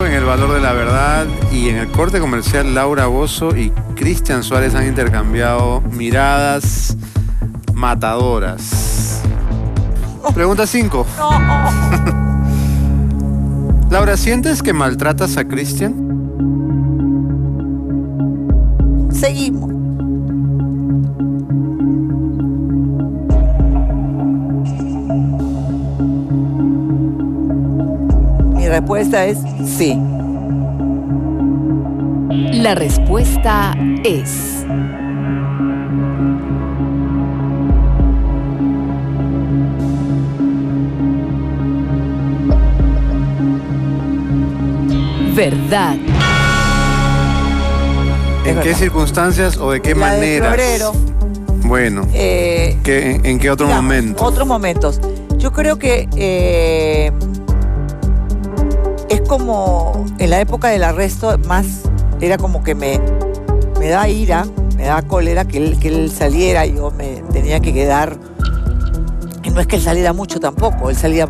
En El Valor de la Verdad y en el corte comercial, Laura Bozzo y Cristian Suárez han intercambiado miradas matadoras. Pregunta 5. Laura, ¿sientes que maltratas a Cristian? Seguimos. Mi respuesta es sí. La respuesta es... verdad. ¿En qué circunstancias o de qué La de maneras? febrero. Bueno, ¿en qué otro digamos, momento? Otros momentos. Yo creo que es como en la época del arresto, más era como que me da ira, me da cólera que él saliera y yo me tenía que quedar. Y no es que él saliera mucho tampoco, él salía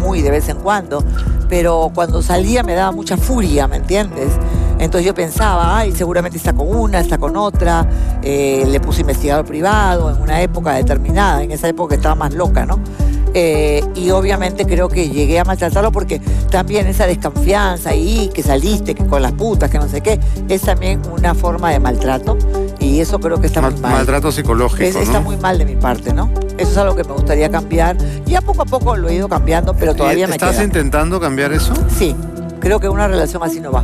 muy de vez en cuando, pero cuando salía me daba mucha furia, ¿me entiendes? Entonces yo pensaba, ay, seguramente está con una, está con otra, le puse investigador privado en una época determinada, en esa época estaba más loca, ¿no? Y obviamente creo que llegué a maltratarlo porque también esa desconfianza ahí, que saliste, que con las putas, que no sé qué, es también una forma de maltrato y eso creo que está muy mal. Maltrato psicológico, ¿no? Está muy mal de mi parte, ¿no? Eso es algo que me gustaría cambiar. Ya poco a poco lo he ido cambiando, pero todavía me queda. ¿Estás intentando cambiar eso? Sí, creo que una relación así no va.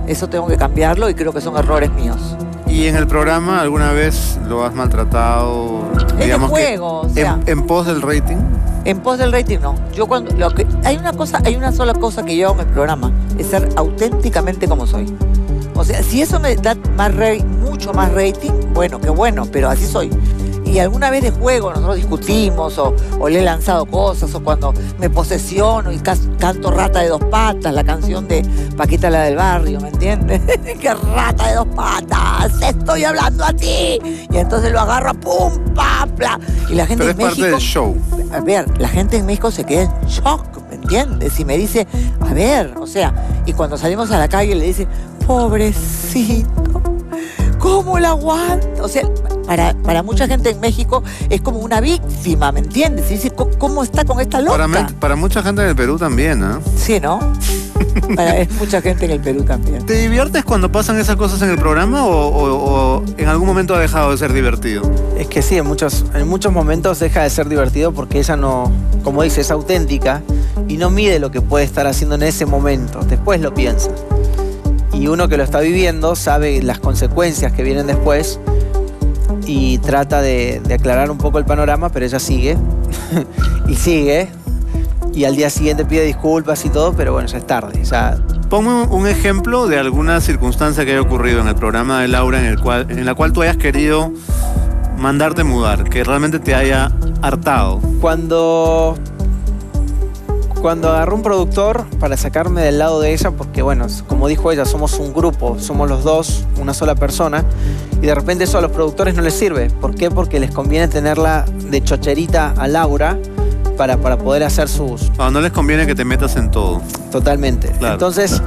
Eso tengo que cambiarlo y creo que son errores míos. ¿Y en el programa alguna vez lo has maltratado? Es de juego, o sea. ¿En pos del rating? En pos del rating no. Yo cuando hay una sola cosa que yo hago en el programa, es ser auténticamente como soy. O sea, si eso me da mucho más rating, bueno, qué bueno, pero así soy. Y alguna vez de juego nosotros discutimos o le he lanzado cosas o cuando me posesiono y canto Rata de Dos Patas, la canción de Paquita la del Barrio, ¿me entiendes? ¡Qué rata de dos patas! ¡Estoy hablando a ti! Y entonces lo agarro, ¡pum! ¡Pa! ¡Pla! Y la gente Pero en es México... parte del show. A ver, la gente en México se queda en shock, ¿me entiendes? Y me dice, a ver, o sea, y cuando salimos a la calle le dice, pobrecito, ¿cómo la aguanta? O sea, para mucha gente en México es como una víctima, ¿me entiendes? Y dice, ¿cómo está con esta loca? Para mucha gente en el Perú también, ¿eh? Sí, ¿no? Es mucha gente en el Perú también. ¿Te diviertes cuando pasan esas cosas en el programa o en algún momento ha dejado de ser divertido? Es que sí, en muchos momentos deja de ser divertido porque ella no, como dice, es auténtica y no mide lo que puede estar haciendo en ese momento. Después lo piensa. Y uno que lo está viviendo sabe las consecuencias que vienen después y trata de aclarar un poco el panorama, pero ella sigue y sigue. Y al día siguiente pide disculpas y todo, pero bueno, ya es tarde. Ya... Ponme un ejemplo de alguna circunstancia que haya ocurrido en el programa de Laura en la cual tú hayas querido mandarte mudar, que realmente te haya hartado. Cuando agarró un productor para sacarme del lado de ella, porque bueno, como dijo ella, somos un grupo, somos los dos, una sola persona, y de repente eso a los productores no les sirve. ¿Por qué? Porque les conviene tenerla de chocherita a Laura para poder hacer sus... No les conviene que te metas en todo. Totalmente. Claro. Entonces,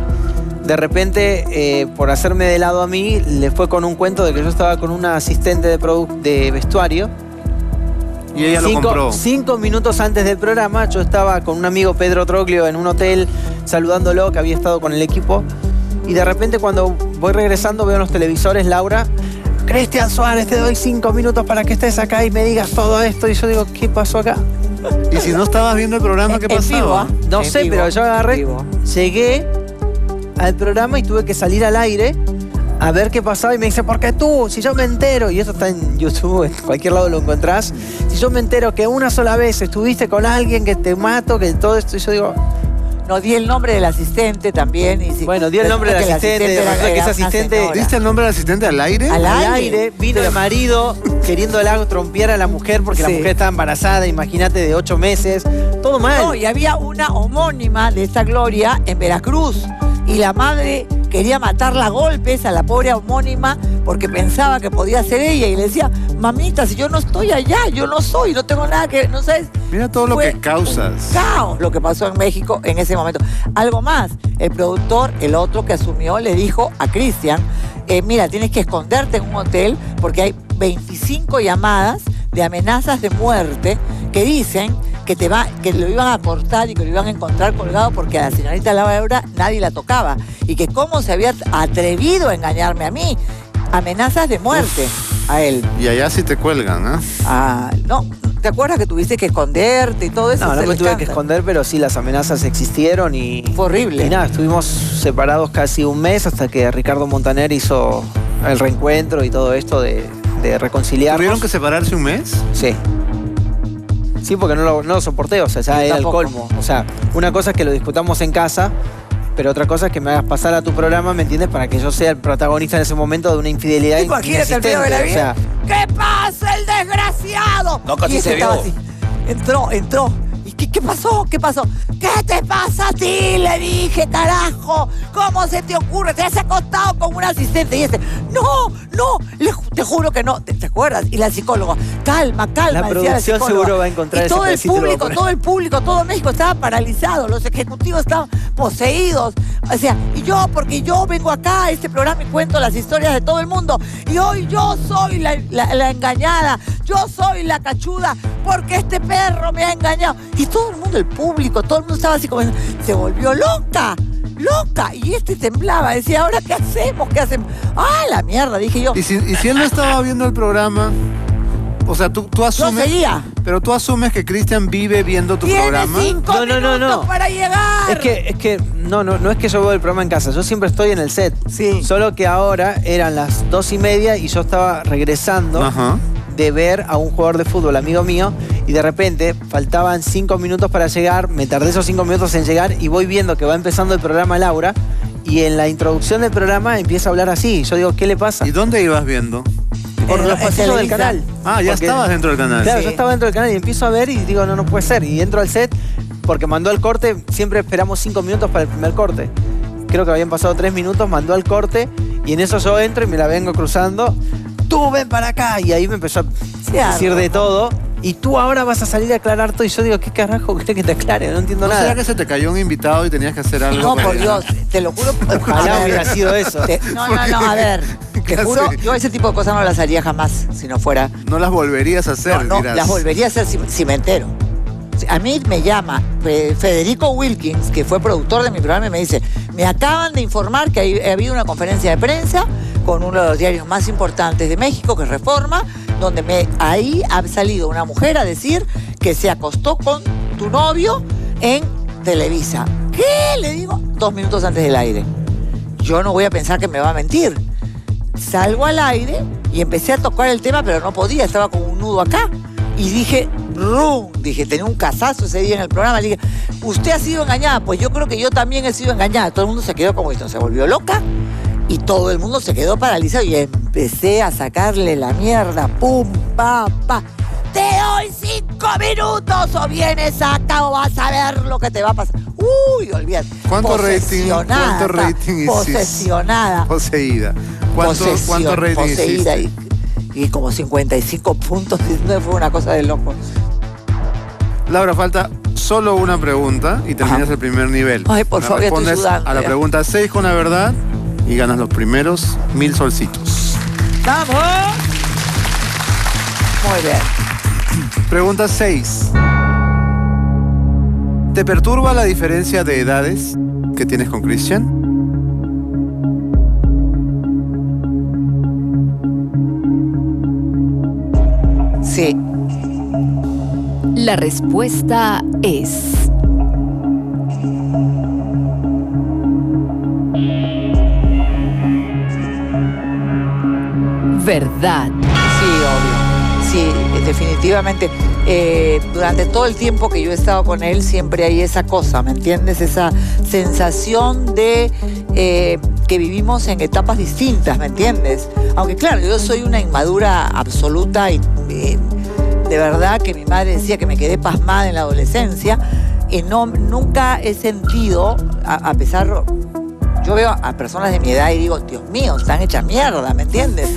de repente, por hacerme de lado a mí, le fue con un cuento de que yo estaba con una asistente de vestuario. Y ella lo compró. 5 minutos antes del programa, yo estaba con un amigo, Pedro Troglio, en un hotel, saludándolo, que había estado con el equipo. Y de repente, cuando voy regresando, veo en los televisores, Laura, Cristian Suárez, te doy 5 minutos para que estés acá y me digas todo esto. Y yo digo, ¿qué pasó acá? Y si no estabas viendo el programa, ¿qué pasaba? No sé, pero yo agarré, llegué al programa y tuve que salir al aire a ver qué pasaba y me dice, ¿por qué tú? Si yo me entero, y eso está en YouTube, en cualquier lado lo encontrás, si yo me entero que una sola vez estuviste con alguien que te mato, que todo esto, y yo digo... No, di el nombre del asistente también. Y bueno, di el nombre del asistente, que ese asistente... ¿Diste el nombre del asistente al aire? Al aire. Vino el marido queriendo trompear a la mujer porque la mujer estaba embarazada, imagínate, de 8 meses. Todo mal. No, y había una homónima de esta Gloria en Veracruz. Y la madre quería matarla a golpes a la pobre homónima porque pensaba que podía ser ella y le decía, mamita, si yo no estoy allá, yo no soy, no tengo nada que, no sabes. Mira todo lo que causas. Un caos lo que pasó en México en ese momento. Algo más, el productor, el otro que asumió, le dijo a Cristian, mira, tienes que esconderte en un hotel porque hay 25 llamadas de amenazas de muerte que dicen que lo iban a cortar y que lo iban a encontrar colgado porque a la señorita Laura nadie la tocaba y que cómo se había atrevido a engañarme a mí. Amenazas de muerte a él. Y allá sí te cuelgan, ¿eh? No, ¿te acuerdas que tuviste que esconderte y todo eso? No, no me tuve que esconder, pero sí las amenazas existieron y... Fue horrible. Y nada, estuvimos separados casi un mes hasta que Ricardo Montaner hizo el reencuentro y todo esto de reconciliarnos. ¿Tuvieron que separarse un mes? Sí. Sí, porque no lo soporté, o sea, ya era el colmo. O sea, una cosa es que lo discutamos en casa, pero otra cosa es que me hagas pasar a tu programa, ¿me entiendes? Para que yo sea el protagonista en ese momento de una infidelidad inexistente. El de la vida. O sea, ¿qué pasa, el desgraciado? No, casi se vio. Así. Entró. ¿Y qué pasó? ¿Qué pasó? ¿Qué te pasa a ti? Le dije, carajo. ¿Cómo se te ocurre? Te has acostado con un asistente. Y no, te juro que no. ¿Te acuerdas? Y la psicóloga, calma. La producción seguro va a encontrar y todo el público, todo México estaba paralizado. Los ejecutivos estaban poseídos. O sea, porque yo vengo acá a este programa y cuento las historias de todo el mundo. Y hoy yo soy la engañada. Yo soy la cachuda porque este perro me ha engañado. Y todo el mundo, el público, todo el mundo estaba así como... Se volvió loca. Y temblaba. Decía, ¿ahora qué hacemos? La mierda, dije yo. ¿Y si él no estaba viendo el programa? O sea, tú asumes... Yo seguía. Pero tú asumes que Cristian vive viendo tu programa. Tiene 5 minutos para llegar. Es que no es que yo veo el programa en casa. Yo siempre estoy en el set. Sí. Solo que ahora eran las 2:30 y yo estaba regresando... Ajá. De ver a un jugador de fútbol, amigo mío, y de repente faltaban 5 minutos para llegar, me tardé esos 5 minutos en llegar y voy viendo que va empezando el programa Laura y en la introducción del programa empieza a hablar así. Yo digo, ¿qué le pasa? ¿Y dónde ibas viendo? Por los pasillos del canal. Ya estabas dentro del canal. Claro, sí. Yo estaba dentro del canal y empiezo a ver y digo, no puede ser. Y entro al set porque mandó el corte, siempre esperamos 5 minutos para el primer corte. Creo que habían pasado 3 minutos, mandó el corte y en eso yo entro y me la vengo cruzando. Tú ven para acá. Y ahí me empezó a decir de todo. Y tú ahora vas a salir a aclarar todo. Y yo digo, ¿qué carajo crees que te aclare? No entiendo nada. ¿No será que se te cayó un invitado y tenías que hacer algo? No, por Dios, te lo juro. Ojalá hubiera sido eso. A ver, te juro, yo ese tipo de cosas no las haría jamás si no fuera. No las volverías a hacer, No, dirás. las volvería a hacer si me entero. A mí me llama Federico Wilkins, que fue productor de mi programa, y me dice, me acaban de informar que ha habido una conferencia de prensa con uno de los diarios más importantes de México, que es Reforma, donde ahí ha salido una mujer a decir que se acostó con tu novio en Televisa. ¿Qué? Le digo, 2 minutos antes del aire. Yo no voy a pensar que me va a mentir. Salgo al aire y empecé a tocar el tema, pero no podía, estaba con un nudo acá. Y dije, tenía un casazo ese día en el programa. Le dije, ¿usted ha sido engañada? Pues yo creo que yo también he sido engañada. Todo el mundo se quedó como esto, se volvió loca. Y todo el mundo se quedó paralizado. Y empecé a sacarle la mierda. Pum, pa. Te doy 5 minutos o vienes acá o vas a ver lo que te va a pasar. Uy, olvídate. ¿Cuánto rating hiciste? Posesionada. Poseída. ¿Cuánto rating poseída hiciste? Y como 55 puntos, fue una cosa de locos. Laura, falta solo una pregunta y terminas el primer nivel. Ay, por favor, estoy sudando. A la pregunta 6 con la verdad y ganas los primeros 1000 solcitos. ¡Vamos! Muy bien. Pregunta 6. ¿Te perturba la diferencia de edades que tienes con Cristian? Sí. La respuesta es... verdad. Sí, obvio. Sí, definitivamente. Durante todo el tiempo que yo he estado con él, siempre hay esa cosa, ¿me entiendes? Esa sensación de que vivimos en etapas distintas, ¿me entiendes? Aunque claro, yo soy una inmadura absoluta y de verdad que mi madre decía que me quedé pasmada en la adolescencia y nunca he sentido, a pesar... yo veo a personas de mi edad y digo, Dios mío, están hechas mierda, ¿me entiendes?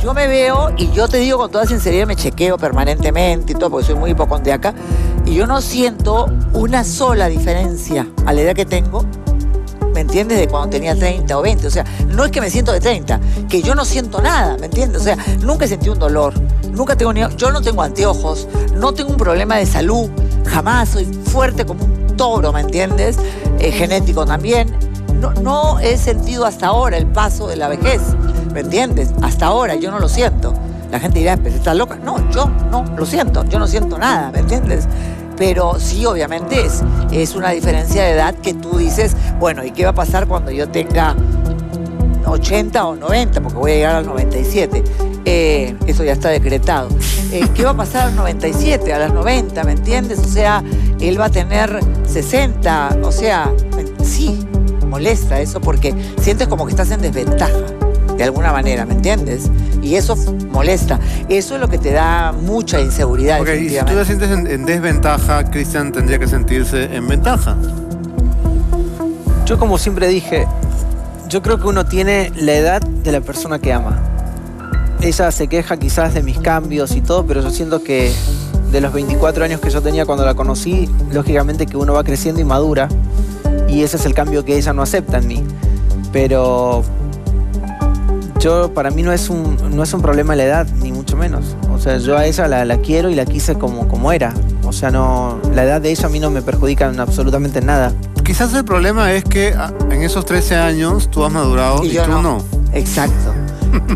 Yo me veo y yo te digo con toda sinceridad, me chequeo permanentemente y todo, porque soy muy hipocondriaca, y yo no siento una sola diferencia a la edad que tengo, ¿me entiendes? De cuando tenía 30 o 20. O sea, no es que me siento de 30, que yo no siento nada, ¿me entiendes? O sea, nunca sentí un dolor, nunca tengo yo no tengo anteojos, no tengo un problema de salud, jamás, soy fuerte como un toro, ¿me entiendes? Genético también. No he sentido hasta ahora el paso de la vejez, ¿me entiendes? Hasta ahora yo no lo siento. La gente dirá, pero ¿estás loca? No, yo no lo siento, yo no siento nada, ¿me entiendes? Pero sí, obviamente es una diferencia de edad que tú dices, bueno, ¿y qué va a pasar cuando yo tenga 80 o 90? Porque voy a llegar al 97. Eso ya está decretado. ¿Qué va a pasar a los 97, a las 90, ¿me entiendes? O sea, él va a tener 60, o sea, sí, molesta eso porque sientes como que estás en desventaja, de alguna manera, ¿me entiendes? Y eso molesta. Eso es lo que te da mucha inseguridad. Ok, y si tú te sientes en desventaja, Cristian tendría que sentirse en ventaja. Yo, como siempre dije, yo creo que uno tiene la edad de la persona que ama. Ella se queja quizás de mis cambios y todo, pero yo siento que de los 24 años que yo tenía cuando la conocí, lógicamente que uno va creciendo y madura, y ese es el cambio que ella no acepta en mí. Pero para mí no es un problema la edad, ni mucho menos. O sea, yo a ella la quiero y la quise como era. O sea, la edad de ella a mí no me perjudica en absolutamente nada. Quizás el problema es que en esos 13 años tú has madurado y tú no. Exacto.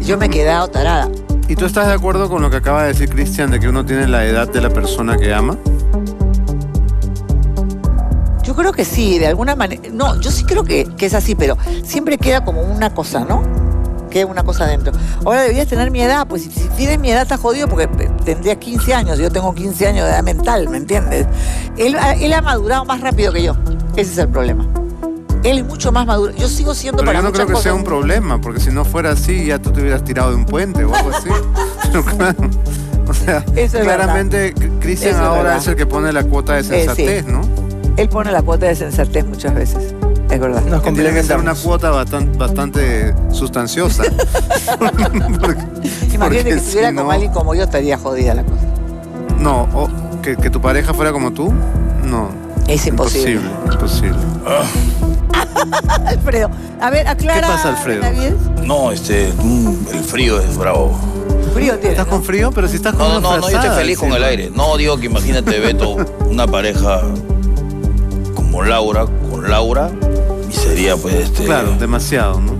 Yo me he quedado tarada. ¿Y tú estás de acuerdo con lo que acaba de decir Cristian, de que uno tiene la edad de la persona que ama? Yo creo que sí, de alguna manera. No, yo sí creo que es así, pero siempre queda como una cosa, ¿no? Queda una cosa adentro. Ahora deberías tener mi edad, pues si tienes mi edad estás jodido porque tendrías 15 años, yo tengo 15 años de edad mental, ¿me entiendes? Él ha madurado más rápido que yo, ese es el problema. Él es mucho más maduro. Yo sigo siendo pero para yo no creo que sea un problema, porque si no fuera así, ya tú te hubieras tirado de un puente o algo así. Pero claro, o sea, claramente Cristian ahora es el que pone la cuota de sensatez, sí. ¿No? Él pone la cuota de sensatez muchas veces. Es verdad. Nos complementamos. Una cuota bastante sustanciosa. Imagínate que estuviera con alguien como yo, estaría jodida la cosa. No, que tu pareja fuera como tú, no. Es imposible. Imposible. Alfredo, a ver, aclara. ¿Qué pasa, Alfredo? No, el frío es bravo. ¿Frío tienes? ¿Estás con frío? Pero si estás con No, yo estoy feliz con el aire. No, digo que imagínate, Beto, una pareja como Laura, con Laura, y sería pues Claro, demasiado, ¿no?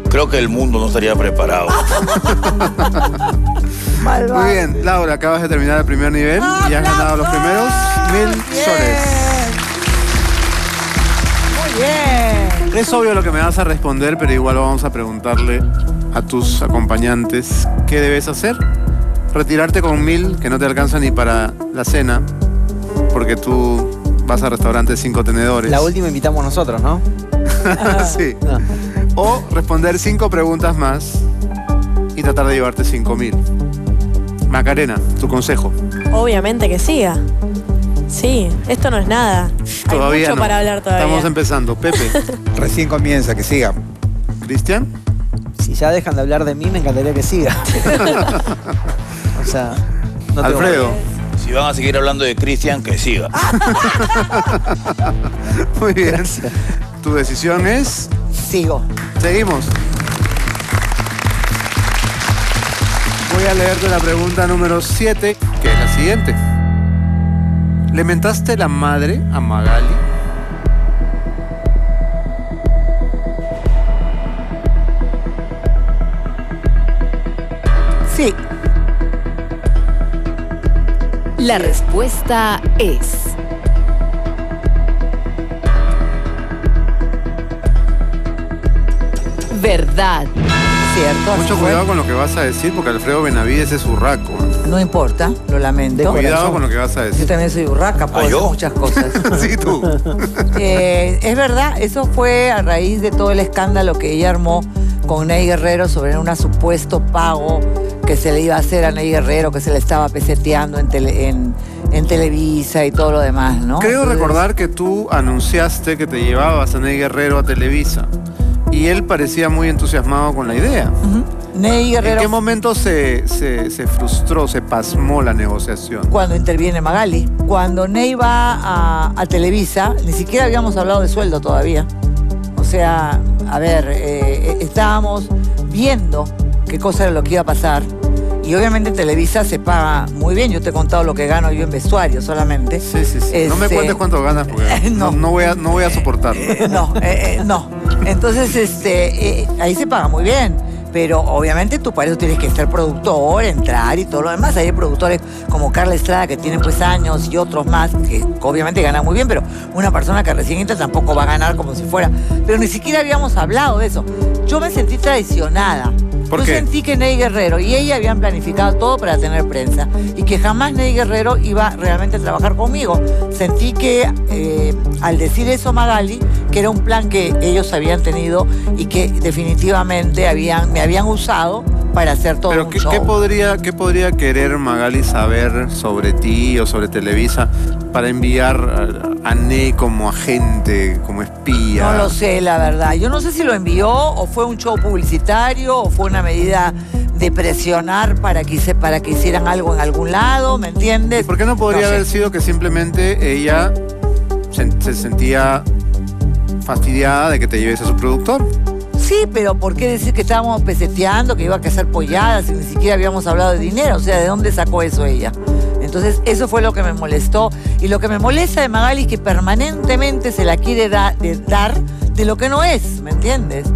Creo que el mundo no estaría preparado. Muy bien, Laura, acabas de terminar el primer nivel y has ganado los primeros 1000 soles. Muy bien. Es obvio lo que me vas a responder, pero igual vamos a preguntarle a tus acompañantes qué debes hacer. Retirarte con 1000, que no te alcanza ni para la cena, porque tú vas al restaurante 5 tenedores. La última invitamos nosotros, ¿no? Sí. No. O responder 5 preguntas más y tratar de llevarte 5000. Macarena, tu consejo. Obviamente que siga. Sí, esto no es nada. Todavía Hay mucho para hablar todavía. Estamos empezando. Pepe. Recién comienza, que siga. ¿Cristian? Si ya dejan de hablar de mí, me encantaría que siga. O sea, no Alfredo. Si van a seguir hablando de Cristian, que siga. Muy bien. Gracias. Tu decisión es... Sigo. Seguimos. Voy a leerte la pregunta número 7, que es la siguiente. ¿Le mentaste la madre a Magali? Sí. La respuesta es... verdad. Cierto. Mucho cuidado con lo que vas a decir, porque Alfredo Benavides es urraco. No importa, lo lamento. Cuidado con lo que vas a decir. Yo también soy urraca, puedo hacer muchas cosas. Sí, tú. Es verdad, eso fue a raíz de todo el escándalo que ella armó con Ney Guerrero sobre un supuesto pago que se le iba a hacer a Ney Guerrero, que se le estaba peseteando en en Televisa y todo lo demás, ¿no? Creo Entonces, recordar que tú anunciaste que te llevabas a Ney Guerrero a Televisa. Y él parecía muy entusiasmado con la idea. Ney ¿En Guerrero, qué momento se frustró, se pasmó la negociación? cuando interviene Magali. Cuando Ney va a Televisa, ni siquiera habíamos hablado de sueldo todavía. O sea, a ver, estábamos viendo qué cosa era lo que iba a pasar. Y obviamente en Televisa se paga muy bien. Yo te he contado lo que gano yo en vestuario solamente. Sí. No me cuentes cuánto ganas porque No. no voy a soportarlo. No. Entonces, ahí se paga muy bien. Pero obviamente tú para eso tienes que ser productor, entrar y todo lo demás. Hay productores como Carla Estrada que tienen pues años y otros más que obviamente ganan muy bien, pero una persona que recién entra tampoco va a ganar como si fuera. Pero ni siquiera habíamos hablado de eso. Yo me sentí traicionada. ¿Por Yo qué? sentí que Ney Guerrero y ella habían planificado todo para tener prensa y que jamás Ney Guerrero iba realmente a trabajar conmigo. Sentí que al decir eso Magali, que era un plan que ellos habían tenido y que definitivamente me habían usado para hacer todo Pero un ¿qué show. podría querer Magali saber sobre ti o sobre Televisa para enviar a Ney como agente, como espía? No lo sé, la verdad. Yo no sé si lo envió o fue un show publicitario o fue una medida de presionar para que hicieran algo en algún lado, ¿me entiendes? ¿Por qué no podría No sé. haber sido que simplemente ella se sentía fastidiada de que te lleves a su productor? Sí, pero ¿por qué decir que estábamos peseteando, que iba a hacer polladas y ni siquiera habíamos hablado de dinero? O sea, ¿de dónde sacó eso ella? Entonces, eso fue lo que me molestó. Y lo que me molesta de Magali es que permanentemente se la quiere dar de lo que no es, ¿me entiendes?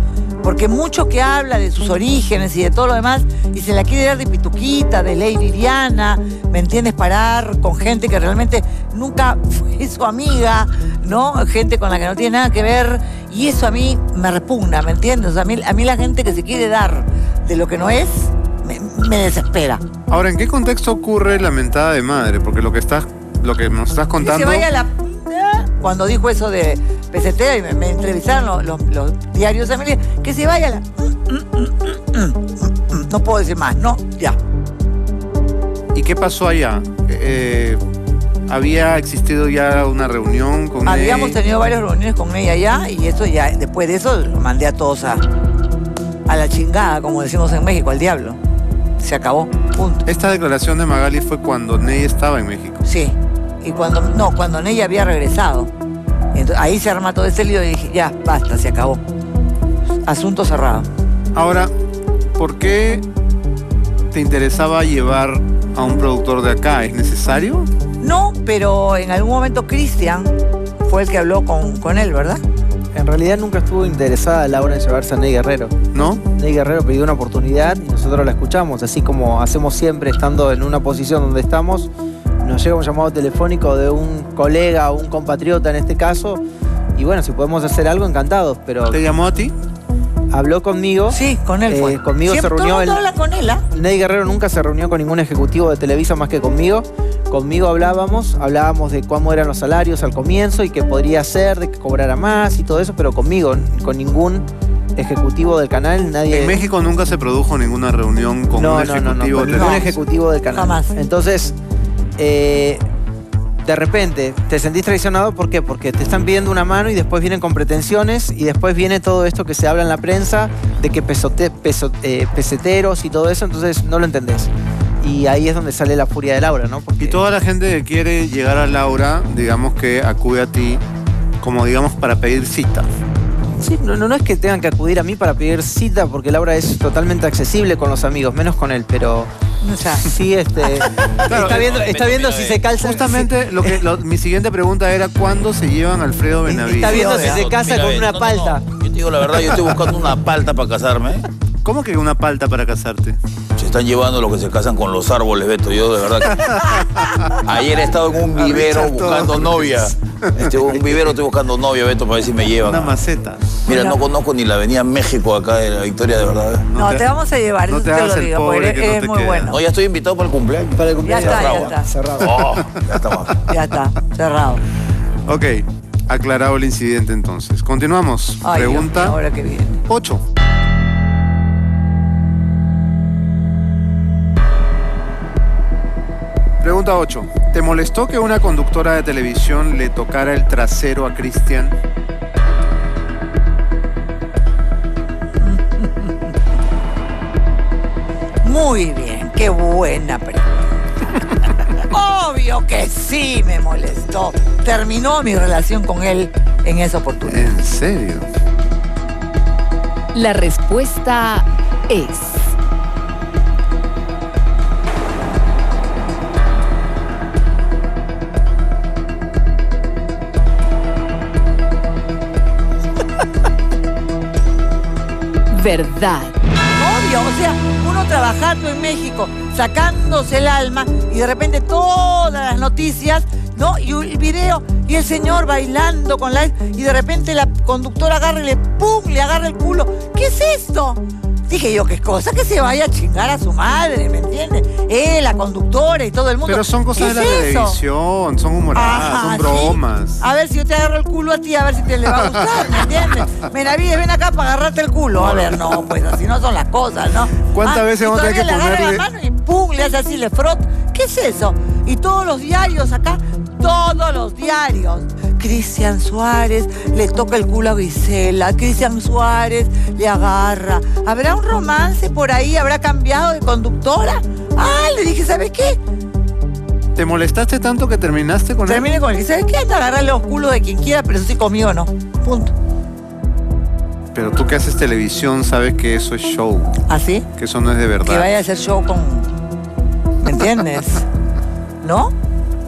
Porque mucho que habla de sus orígenes y de todo lo demás, y se la quiere dar de pituquita, de Lady Diana, ¿me entiendes? Parar con gente que realmente nunca fue su amiga, ¿no? Gente con la que no tiene nada que ver, y eso a mí me repugna, ¿me entiendes? O sea, a mí la gente que se quiere dar de lo que no es, me desespera. Ahora, ¿en qué contexto ocurre la mentada de madre? Porque lo que nos estás Que contando... se vaya a la... Cuando dijo eso de pesetera y me entrevistaron los diarios de Amelia, que se vaya a la... No puedo decir más, no, ya. ¿Y qué pasó allá? ¿Había existido ya una reunión con Habíamos Ney? tenido varias reuniones con ella allá y eso ya, después de eso, lo mandé a todos a la chingada, como decimos en México, al diablo. Se acabó, punto. Esta declaración de Magali fue cuando Ney estaba en México. Sí. Y cuando Ney había regresado. Entonces, ahí se arma todo ese lío y dije, ya, basta, se acabó. Asunto cerrado. Ahora, ¿por qué te interesaba llevar a un productor de acá? ¿Es necesario? No, pero en algún momento Cristian fue el que habló con él, ¿verdad? En realidad nunca estuvo interesada Laura en llevarse a Ney Guerrero. ¿No? Ney Guerrero pidió una oportunidad y nosotros la escuchamos, así como hacemos siempre estando en una posición donde estamos. Nos llega un llamado telefónico de un colega o un compatriota en este caso, y bueno, si podemos hacer algo, encantados, pero ¿Te llamó a ti? habló conmigo. Sí, con él fue. Conmigo Siempre se reunió todo el mundo él. habla con él, ¿ah? Ney Guerrero nunca se reunió con ningún ejecutivo de Televisa más que conmigo. Conmigo hablábamos de cómo eran los salarios al comienzo y qué podría hacer, de que cobrara más y todo eso, pero conmigo, con ningún ejecutivo del canal, nadie... En México nunca se produjo ninguna reunión con un ejecutivo con de ningún Televisa. ejecutivo del canal. Jamás. Entonces, de repente, te sentís traicionado, ¿por qué? Porque te están pidiendo una mano y después vienen con pretensiones y después viene todo esto que se habla en la prensa de que peseteros y todo eso, entonces no lo entendés. Y ahí es donde sale la furia de Laura, ¿no? Porque Y toda la gente que quiere llegar a Laura, digamos que acude a ti como digamos para pedir cita. sí, no es que tengan que acudir a mí para pedir cita, porque Laura es totalmente accesible con los amigos, menos con él, pero O sea, sí, está viendo si se calza. Justamente mi siguiente pregunta era ¿cuándo se llevan a Alfredo Benavides? Está viendo si obvio. se casa Mira, con una no, palta. no. Yo te digo la verdad, yo estoy buscando una palta para casarme. ¿Cómo que una palta para casarte? Se están llevando los que se casan con los árboles, Beto. Yo de verdad que... Ayer he estado en un vivero Richard buscando todo. novia. Un vivero estoy buscando novia, Beto, para ver si me llevan. Una maceta. Mira, no conozco ni la avenida México acá de la Victoria, de verdad. no, te vamos a llevar, no eso te te hagas lo el digo, pobre porque que no es te muy queda. bueno. No, ya estoy invitado para el cumpleaños. Para el cumpleaños. Ya está, ya Cerrado. está. Cerrado. Oh, ya estamos. Ya está, cerrado. Ok, aclarado el incidente entonces. Continuamos. Ay, Dios mío, Pregunta ahora que viene. 8. Pregunta 8. ¿Te molestó que una conductora de televisión le tocara el trasero a Cristian? Muy bien, qué buena pregunta. Obvio que sí me molestó. Terminó mi relación con él en esa oportunidad. ¿En serio? La respuesta es... verdad. Obvio, o sea, uno trabajando en México, sacándose el alma y de repente todas las noticias, ¿no? Y el video y el señor bailando con la... Y de repente la conductora agarra y le agarra el culo. ¿Qué es esto? Dije yo, qué cosa, que se vaya a chingar a su madre, ¿me entiendes? La conductora y todo el mundo. Pero son cosas de la televisión, son humoradas, son bromas. ¿Sí? A ver si yo te agarro el culo a ti, a ver si te le va a gustar, ¿me entiendes? Benavides, ven acá para agarrarte el culo. A ver, no, pues así no son las cosas, ¿no? ¿Cuántas veces vamos a tener que le agarra ponerle...? la mano y pum, le hace así, le frota. ¿Qué es eso? Y todos los diarios acá, todos los diarios. Cristian Suárez le toca el culo a Gisela, Cristian Suárez le agarra. ¿Habrá un romance por ahí? ¿Habrá cambiado de conductora? Le dije, ¿sabes qué? ¿Te molestaste tanto que terminaste con él? Terminé con él. ¿Sabes qué? Hasta agarrarle los culos de quien quiera, pero eso sí conmigo no. Punto. Pero tú que haces televisión sabes que eso es show, ¿Así? que eso no es de verdad. Que vaya a hacer show con... ¿Me entiendes? ¿No?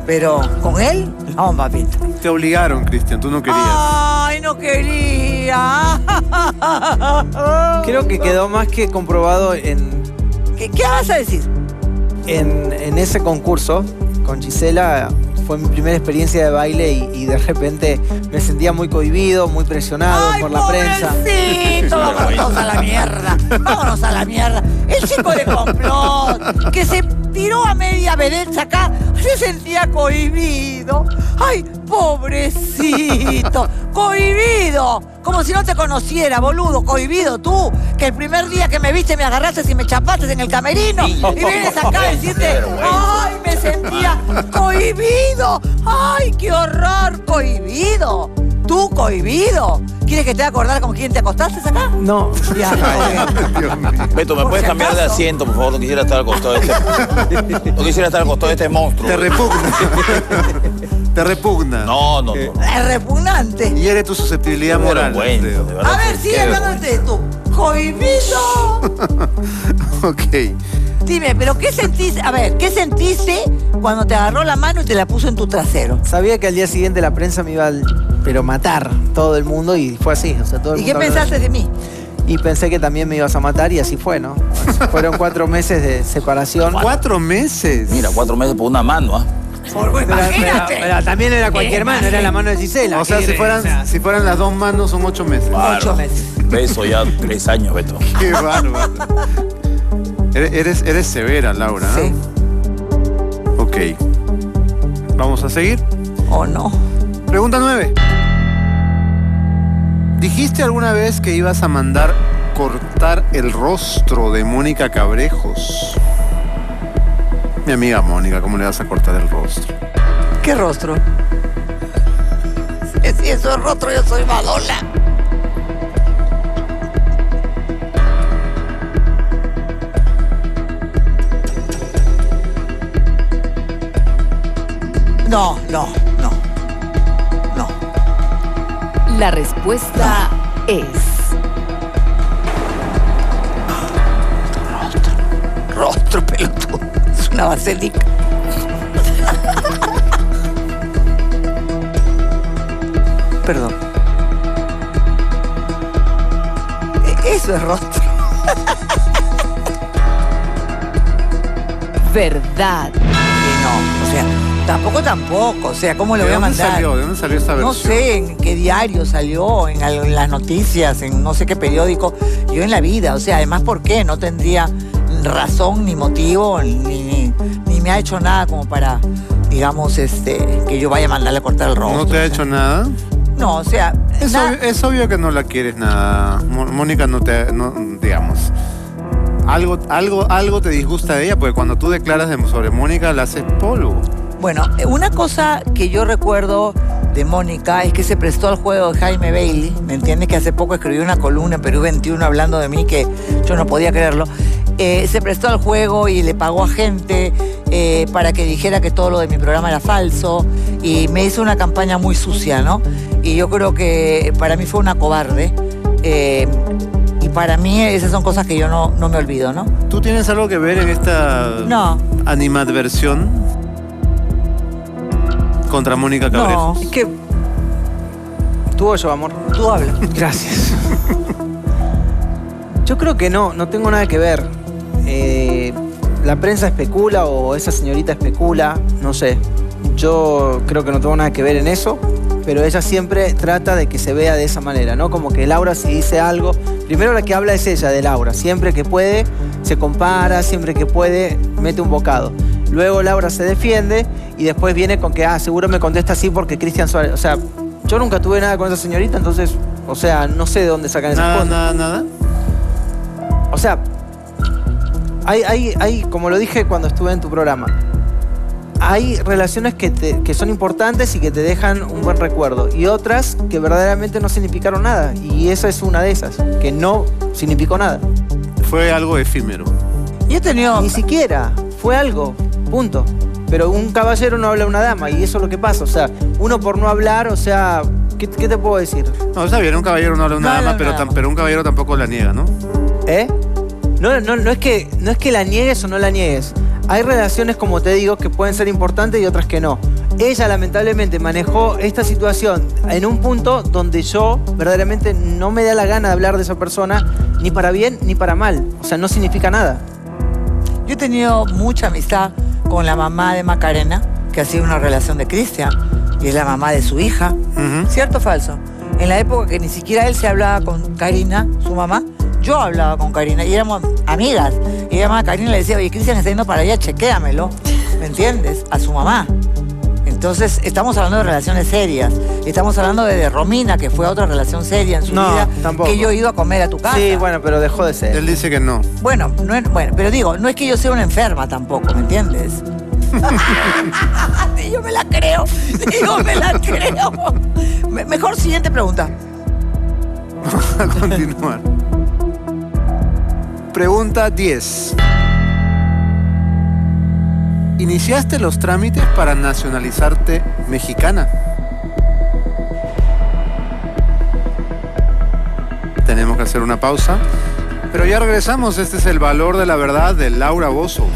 Pero con él, no, papito. Te obligaron, Cristian, tú no querías. ¡Ay, no quería! Creo que quedó más que comprobado en ¿Qué vas a decir? ese concurso con Gisela. Fue mi primera experiencia de baile y de repente me sentía muy cohibido, muy presionado por la prensa. ¡Pobrecito! Vámonos a la mierda. Vámonos a la mierda. El chico de complot, que se tiró a media derecha acá, se sentía cohibido. ¡Ay, pobrecito! ¡Cohibido! Como si no te conociera, boludo. Cohibido tú, que el primer día que me viste me agarraste y me chapaste en el camerino y vienes acá a decirte, ¡ay, me sentía cohibido! ¡Ay, qué horror! ¡Cohibido! ¿Tú cohibido? ¿Quieres que te acordar con quién te acostaste acá? No. Ya, Dios mío. Beto, ¿me Por puedes si cambiar de acaso. asiento, por favor? No quisiera estar al costado de este... No quisiera estar al costado de este monstruo. Te repugna. Te repugna. No. es repugnante. Y eres tu susceptibilidad moral. Bueno, Alfredo. de verdad A ver, que sigue qué hablándote de tú. ¡Cohibido! Ok. Dime, ¿pero qué sentiste? A ver, ¿qué sentiste cuando te agarró la mano y te la puso en tu trasero? Sabía que al día siguiente la prensa me iba a matar todo el mundo y fue así. O sea, todo el ¿Y qué mundo habló pensaste de mí? Y pensé que también me ibas a matar y así fue, ¿no? Fueron 4 meses de separación. 4 meses. Mira, 4 meses por una mano, ¿ah? Imagínate. Pero también era cualquier mano, era la mano de Gisela. O sea, si fueran las 2 manos son 8 meses. Claro. 8 meses. Beso ya 3 años, Beto. Qué bárbaro. Eres severa, Laura, ¿no? Sí. Ok. Vamos a seguir. ¿O no? Pregunta 9. ¿Dijiste alguna vez que ibas a mandar cortar el rostro de Mónica Cabrejos? Mi amiga Mónica, ¿cómo le vas a cortar el rostro? ¿Qué rostro? Si eso es rostro, yo soy Madonna. No. La respuesta es... Rostro pelotudo. Es una basílica. Perdón. Eso es rostro. verdad. No, o sea, tampoco. O sea, ¿cómo le voy a mandar? ¿De dónde salió esta versión? No sé en qué diario salió, en las noticias, en no sé qué periódico. Yo en la vida, o sea, además, ¿por qué? No tendría razón ni motivo, ni me ha hecho nada como para, digamos, que yo vaya a mandarle a cortar el rostro. ¿No te ha hecho nada? No, o sea... Es obvio que no la quieres nada. Mónica no, digamos... Algo te disgusta de ella, porque cuando tú declaras sobre Mónica la haces polvo. Bueno, una cosa que yo recuerdo de Mónica es que se prestó al juego de Jaime Bailey, ¿me entiendes? Que hace poco escribió una columna en Perú 21 hablando de mí, que yo no podía creerlo. Se prestó al juego y le pagó a gente para que dijera que todo lo de mi programa era falso, y me hizo una campaña muy sucia, ¿no? Y yo creo que para mí fue una cobarde. Y para mí esas son cosas que yo no me olvido, ¿no? ¿Tú tienes algo que ver en esta animadversión contra Mónica Cabrejos? No. Es que... ¿Tú o yo, amor? Tú hablas. Gracias. Yo creo que no tengo nada que ver. La prensa especula o esa señorita especula, no sé. Yo creo que no tengo nada que ver en eso, pero ella siempre trata de que se vea de esa manera, ¿no? Como que Laura, si dice algo, primero la que habla es ella, de Laura. Siempre que puede, se compara, siempre que puede, mete un bocado. Luego Laura se defiende y después viene con que, seguro me contesta así porque Cristian Suárez... O sea, yo nunca tuve nada con esa señorita, entonces, o sea, no sé de dónde sacan esas cosas. Nada. O sea, hay, como lo dije cuando estuve en tu programa, hay relaciones que son importantes y que te dejan un buen recuerdo, y otras que verdaderamente no significaron nada, y esa es una de esas, que no significó nada. Fue algo efímero. Yo he tenido... Ni siquiera, fue algo, punto. Pero un caballero no habla a una dama, y eso es lo que pasa. O sea, uno por no hablar, o sea, ¿qué te puedo decir? No, está bien, un caballero no habla a una dama, pero un caballero tampoco la niega, ¿no? No es que la niegues o no la niegues. Hay relaciones, como te digo, que pueden ser importantes y otras que no. Ella lamentablemente manejó esta situación en un punto donde yo verdaderamente no me da la gana de hablar de esa persona, ni para bien ni para mal. O sea, no significa nada. Yo he tenido mucha amistad con la mamá de Macarena, que ha sido una relación de Cristian, y es la mamá de su hija. ¿Cierto o falso? En la época que ni siquiera él se hablaba con Karina, su mamá, yo hablaba con Karina y éramos amigas. Y ella llamaba a Karina y le decía, oye, Cristian está yendo para allá, chequéamelo. ¿Me entiendes? A su mamá. Entonces, estamos hablando de relaciones serias. Estamos hablando de Romina, que fue otra relación seria en su vida, tampoco. que yo he ido a comer a tu casa. Sí, bueno, pero dejó de ser. Él dice que no. Bueno, pero digo, no es que yo sea una enferma tampoco, ¿me entiendes? Yo me la creo. Mejor siguiente pregunta. Vamos a continuar. Pregunta 10. ¿Iniciaste los trámites para nacionalizarte mexicana? Tenemos que hacer una pausa, pero ya regresamos. Este es El Valor de la Verdad de Laura Bozzo.